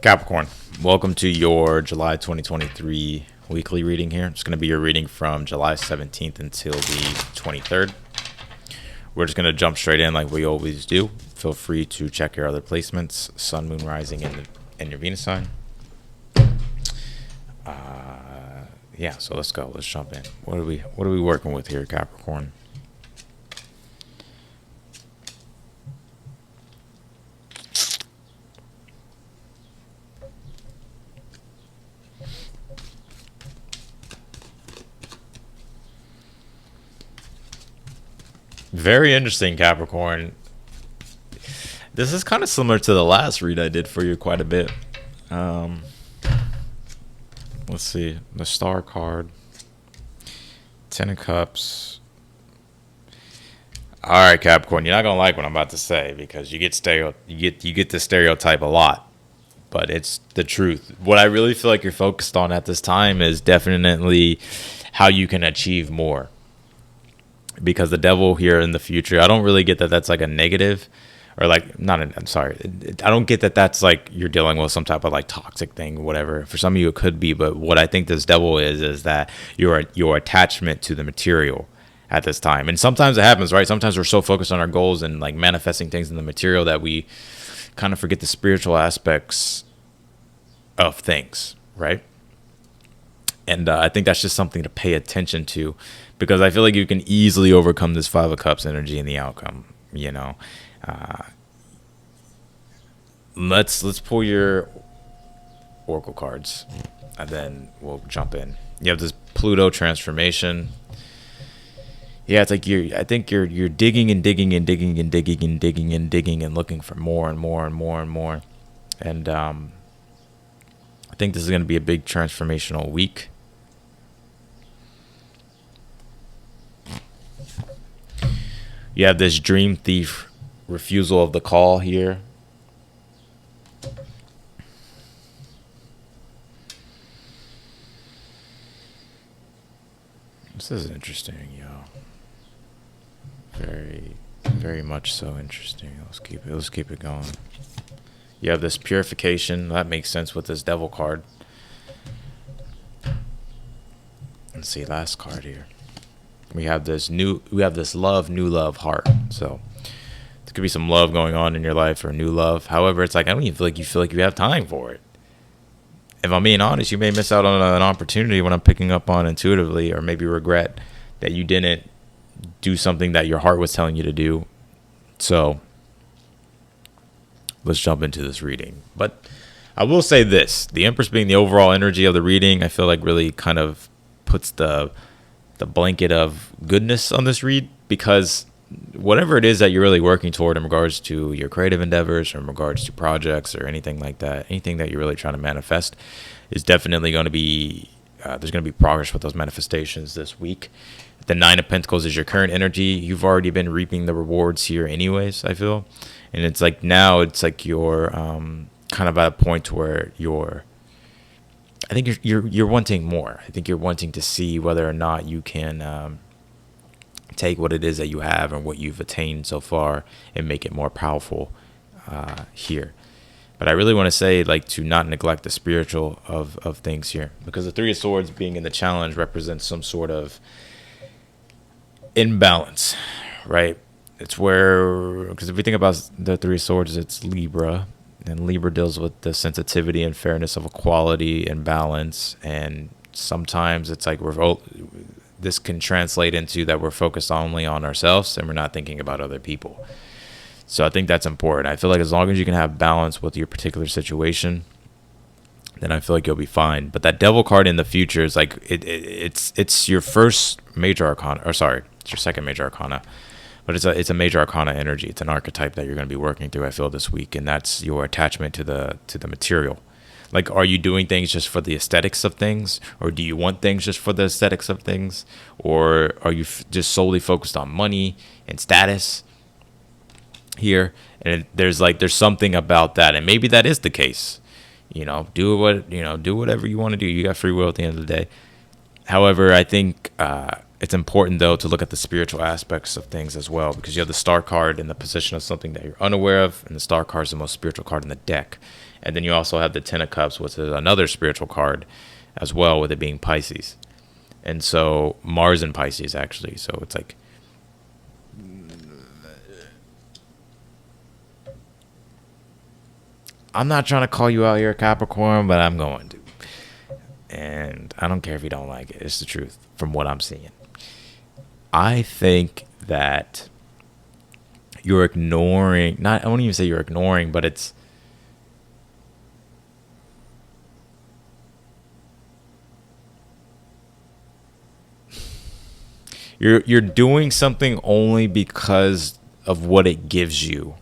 Capricorn, welcome to your July 2023 weekly reading here. It's going to be your reading from July 17th until the 23rd. We're just going to jump straight in like we always do. Feel free to check your other placements, sun, moon, rising, and your Venus sign. Yeah, so let's go. Let's jump in. What are we working with here, Capricorn? Very interesting, Capricorn. This is kind of similar to the last read I did for you quite a bit. Let's see. The Star card. Ten of Cups. All right, Capricorn. You're not gonna like what I'm about to say because you get the stereotype a lot, but it's the truth. What I really feel like you're focused on at this time is definitely how you can achieve more. Because the devil here in the future, I don't really get that that's like a negative or like I'm sorry. I don't get that that's like you're dealing with some type of like toxic thing, whatever. For some of you it could be, but what I think this devil is that your attachment to the material at this time. And sometimes it happens, right? Sometimes we're so focused on our goals and like manifesting things in the material that we kind of forget the spiritual aspects of things, right? And I think that's just something to pay attention to, because I feel like you can easily overcome this Five of Cups energy in the outcome. You know, let's pull your oracle cards, and then we'll jump in. You have this Pluto transformation. Yeah, it's like I think you're digging and digging and digging and digging and digging and digging and looking for more and more and more and more. And I think this is going to be a big transformational week. You have this Dream Thief refusal of the call here. This is interesting, yo. Very, very much so interesting. Let's keep it going. You have this purification. That makes sense with this devil card. Let's see, last card here. We have this new love heart. So there could be some love going on in your life or new love. However, it's like I don't even feel like you have time for it. If I'm being honest, you may miss out on an opportunity when I'm picking up on intuitively, or maybe regret that you didn't do something that your heart was telling you to do. So let's jump into this reading. But I will say this, the Empress being the overall energy of the reading, I feel like really kind of puts the blanket of goodness on this read, because whatever it is that you're really working toward in regards to your creative endeavors or in regards to projects or anything like that, anything that you're really trying to manifest is definitely going to be, there's going to be progress with those manifestations this week. The Nine of Pentacles is your current energy. You've already been reaping the rewards here anyways, I feel. And it's like now it's like you're kind of at a point where I think you're wanting more. I think you're wanting to see whether or not you can take what it is that you have and what you've attained so far and make it more powerful here. But I really want to say, like, to not neglect the spiritual of things here, because the Three of Swords being in the challenge represents some sort of imbalance, right? It's where, because if we think about the Three of Swords, it's Libra. And Libra deals with the sensitivity and fairness of equality and balance. And sometimes it's like this can translate into that we're focused only on ourselves and we're not thinking about other people. So I think that's important. I feel like as long as you can have balance with your particular situation, then I feel like you'll be fine. But that Devil card in the future is like it's your first major arcana, or sorry, it's your second major arcana. But it's a major arcana energy. It's an archetype that you're going to be working through, I feel, this week, and that's your attachment to the material. Like, are you doing things just for the aesthetics of things, or do you want things just for the aesthetics of things, or are you just solely focused on money and status here? And there's something about that, and maybe that is the case. Do whatever you want to do. You got free will at the end of the day. However, I think it's important, though, to look at the spiritual aspects of things as well, because you have the Star card in the position of something that you're unaware of, and the Star card is the most spiritual card in the deck. And then you also have the Ten of Cups, which is another spiritual card as well, with it being Pisces. And so Mars in Pisces, actually. So it's like, I'm not trying to call you out here, Capricorn, but I'm going to. And I don't care if you don't like it. It's the truth from what I'm seeing. I think that you're ignoring, not, I won't even say you're ignoring, but it's, you're doing something only because of what it gives you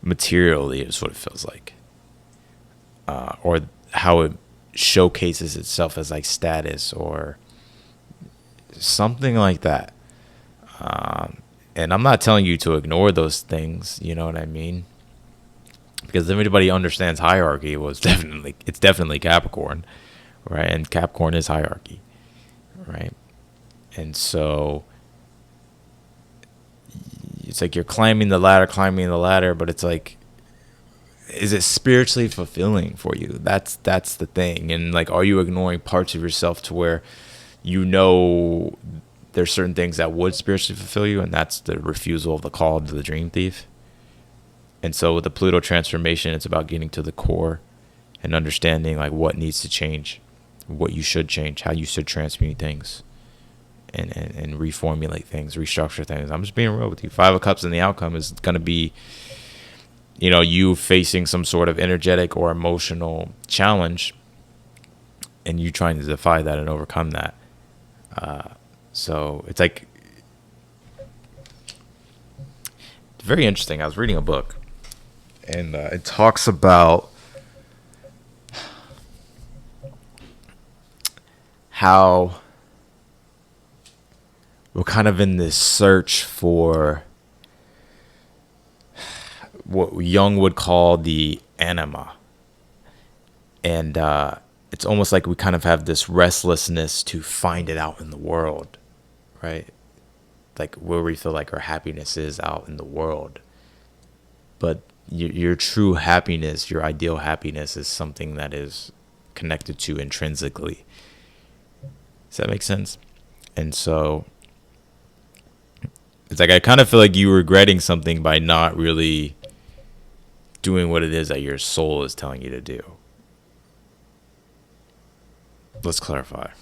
materially, is what it feels like, or how it showcases itself as like status or something like that. And I'm not telling you to ignore those things, you know what I mean? Because if anybody understands hierarchy, well, it's definitely Capricorn, right? And Capricorn is hierarchy, right? And so it's like you're climbing the ladder, but it's like, is it spiritually fulfilling for you? That's the thing. And like, are you ignoring parts of yourself to where you know there's certain things that would spiritually fulfill you, and that's the refusal of the call to the dream thief. And so with the Pluto transformation, it's about getting to the core and understanding like what needs to change, what you should change, how you should transmute things, and reformulate things, restructure things. I'm just being real with you. Five of Cups, and the outcome is going to be, you know, you facing some sort of energetic or emotional challenge, and you trying to defy that and overcome that. So it's like, it's very interesting. I was reading a book, and it talks about how we're kind of in this search for what Jung would call the anima. And it's almost like we kind of have this restlessness to find it out in the world, right? Like where we feel like our happiness is out in the world. But your true happiness, your ideal happiness, is something that is connected to intrinsically. Does that make sense? And so it's like, I kind of feel like you regretting something by not really doing what it is that your soul is telling you to do. Let's clarify.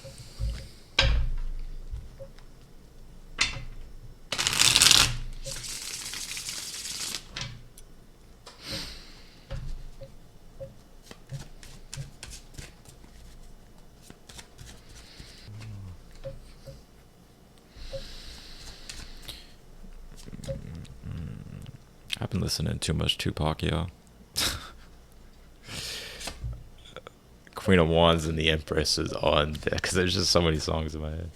I've been listening to too much Tupac, yo. Queen of Wands and the Empress is on there because there's just so many songs in my head.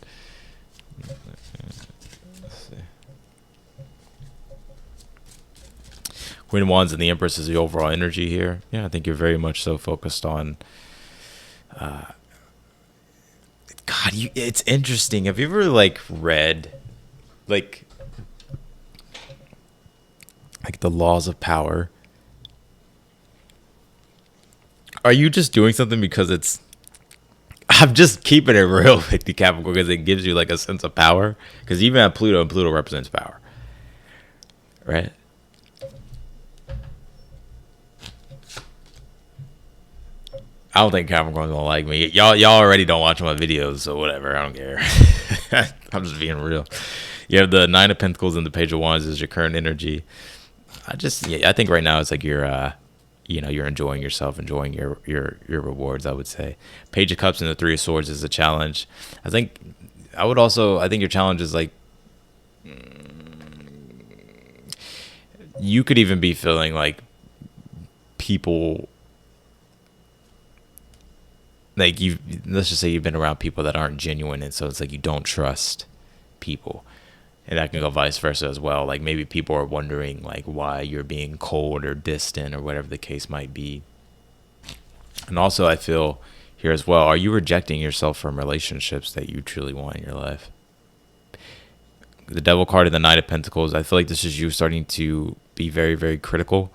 Let's see. Queen of Wands and the Empress is the overall energy here. Yeah, I think you're very much so focused on. God, it's interesting. Have you ever like read, like the laws of power? Are you just doing something because it's, I'm just keeping it real with the Capricorn, because it gives you like a sense of power, because even at Pluto, and Pluto represents power, right? I don't think Capricorn's gonna like me. Y'all already don't watch my videos, so whatever, I don't care. I'm just being real. You have the Nine of Pentacles and the Page of Wands is your current energy. I think right now it's like you're you're enjoying yourself, enjoying your rewards, I would say. Page of Cups and the Three of Swords is a challenge. I think your challenge is like, you could even be feeling like people, like let's just say you've been around people that aren't genuine, and so it's like you don't trust people. And that can go vice versa as well. Like maybe people are wondering like why you're being cold or distant or whatever the case might be. And also I feel here as well, are you rejecting yourself from relationships that you truly want in your life? The Devil card and the Knight of Pentacles, I feel like this is you starting to be very, very critical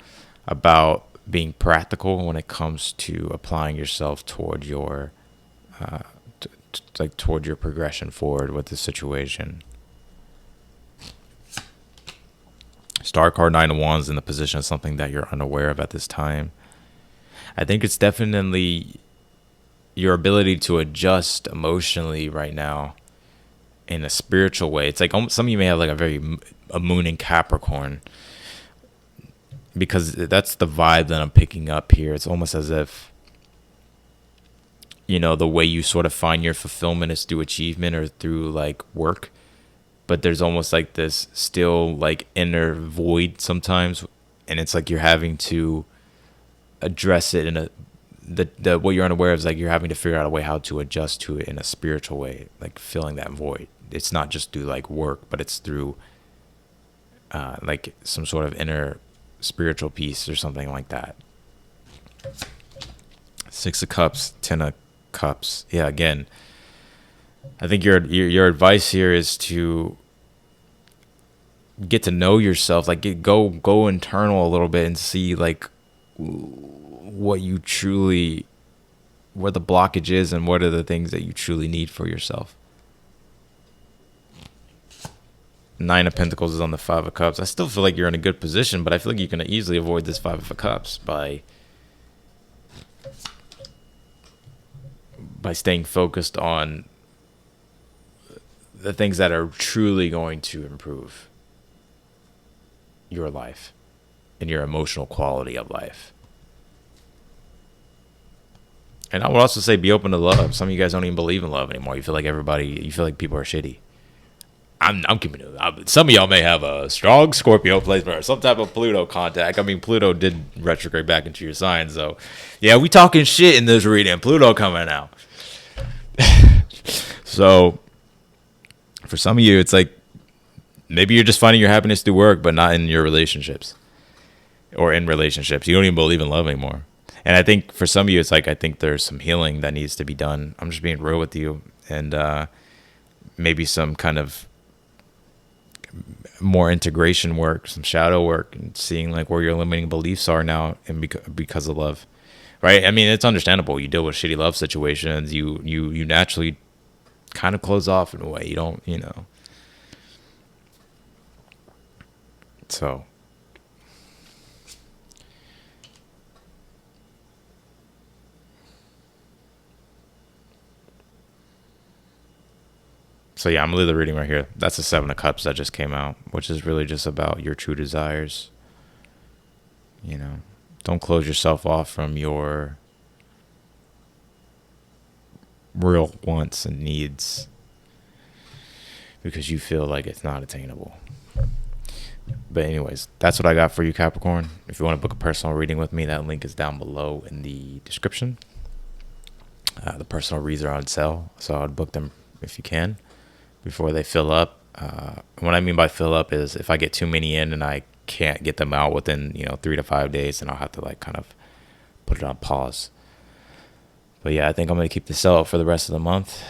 about being practical when it comes to applying yourself toward your like toward your progression forward with the situation. Star card 9 of Wands in the position of something that you're unaware of at this time. I think it's definitely your ability to adjust emotionally right now in a spiritual way. It's like some of you may have like a moon in Capricorn, because that's the vibe that I'm picking up here. It's almost as if, the way you sort of find your fulfillment is through achievement or through like work, but there's almost like this still like inner void sometimes, and it's like you're having to address it in what you're unaware of is like you're having to figure out a way how to adjust to it in a spiritual way, like filling that void. It's not just through like work, but it's through like some sort of inner spiritual peace or something like that. 6 of Cups, 10 of Cups. Yeah, again, I think your advice here is to get to know yourself, like go internal a little bit and see like what you truly, where the blockage is and what are the things that you truly need for yourself. 9 of Pentacles is on the 5 of Cups. I still feel like you're in a good position, but I feel like you can easily avoid this 5 of Cups by staying focused on the things that are truly going to improve your life and your emotional quality of life. And I would also say be open to love. Some of you guys don't even believe in love anymore. You feel like people are shitty. I'm keeping it. Some of y'all may have a strong Scorpio placement or some type of Pluto contact. I mean, Pluto did retrograde back into your sign, so yeah, we talking shit in this reading. Pluto coming out. So for some of you, it's like maybe you're just finding your happiness through work, but not in your relationships or in relationships. You don't even believe in love anymore. And I think for some of you, it's like I think there's some healing that needs to be done. I'm just being real with you, and maybe some kind of more integration work, some shadow work, and seeing like where your limiting beliefs are now, and because of love, right? I mean, it's understandable. You deal with shitty love situations. You naturally kind of close off in a way. You don't, So yeah, I'm gonna leave the reading right here. That's the 7 of Cups that just came out, which is really just about your true desires. Don't close yourself off from your real wants and needs because you feel like it's not attainable. But anyways, that's what I got for you, Capricorn. If you want to book a personal reading with me, that link is down below in the description. The personal reads are on sale, so I'd book them if you can before they fill up. What I mean by fill up is if I get too many in and I can't get them out within 3 to 5 days, then I'll have to like kind of put it on pause. But yeah, I think I'm gonna keep the sale up for the rest of the month.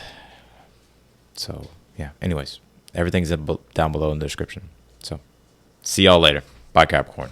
So yeah, anyways, everything's down below in the description. So see y'all later. Bye, Capricorn.